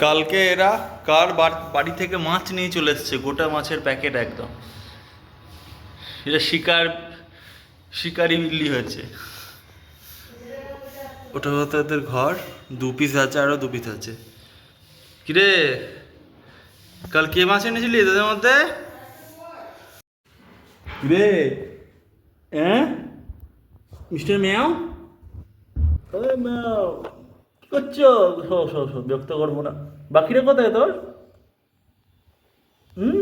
কালকে এরা বাড়ি থেকে মাছ নিয়ে চলে এসছে, গোটা মাছের প্যাকেট একদম। এটা শিকারি বিল্লি হয়েছে। ওটা হতো ওদের ঘর, 2 পিস আছে, আরো 2 পিস আছে। কিরে, কাল কে মাছ এনেছিলি তোদের মধ্যে? কিরে, হ্যাঁ মিস্টার ম্যাও, ম্যাও কি করছো? বিরক্ত করবো না। বাকিরা কোথায় তোর? হুম,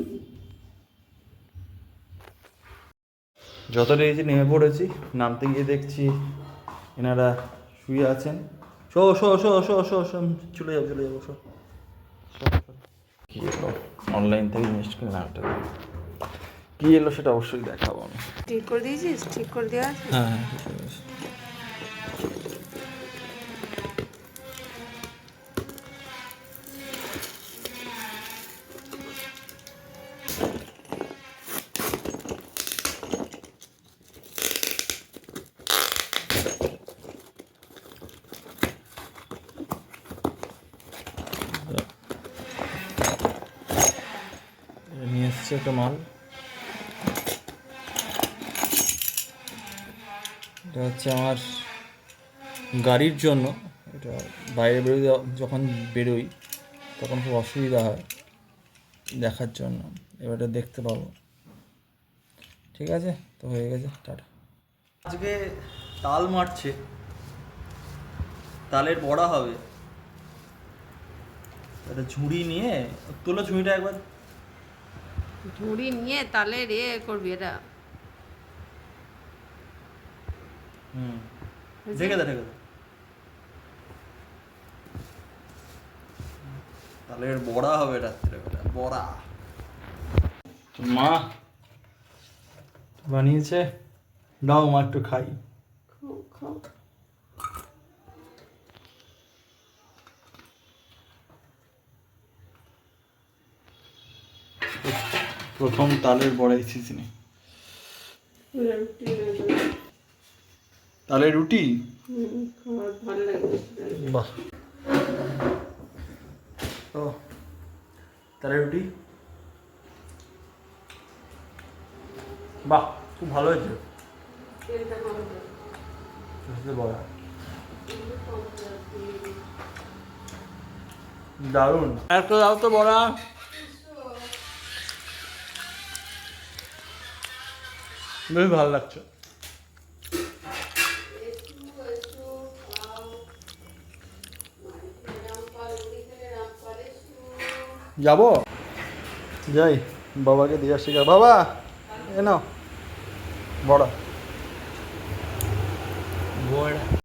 যত রেখেছি নেমে পড়েছি। নামতে গিয়ে দেখছি এনারা শুয়ে আছেন। Show show show show show show, চলে যাবো শো। কি এলো অনলাইন থেকে ইনভেস্ট করে নামটা, কি এলো সেটা অবশ্যই দেখাবো আমি। ঠিক করে দিয়েছিস? ঠিক করে দেওয়া আছে? হ্যাঁ ঠিক আছে। নিয়ে এসছে একটা মাল, এটা হচ্ছে আমার গাড়ির জন্য। এটা বাইরে বেরোতে যখন বেরোই তখন খুব অসুবিধা হয় দেখার জন্য, এবারে দেখতে পাবো। ঠিক আছে, তো হয়ে গেছে, টাটা। আজকে তাল মারছে, তালের বড়া হবে। একটা ঝুড়ি নিয়ে, তোলো ঝুড়িটা একবার। ঝুড়ি নিয়ে তালে রে করবি এটা? হুম, ঢেকে দে। তালের বড়া হবে রাত্রেবেলা, বড়া। মা বানিয়েছে, নাও মা একটু খাই। প্রথম তালের বড়াই সিজনে। তালের রুটি, বাহ। ও তালের রুটি, বাহ, খুব ভালো হয়েছে। বড়া দারুণ। একটা দাও তো বড়া। বেশ ভালো লাগছে। যাবো, যাই বাবাকে দিয়ে আসছি। বাবা এ নাও বড়া।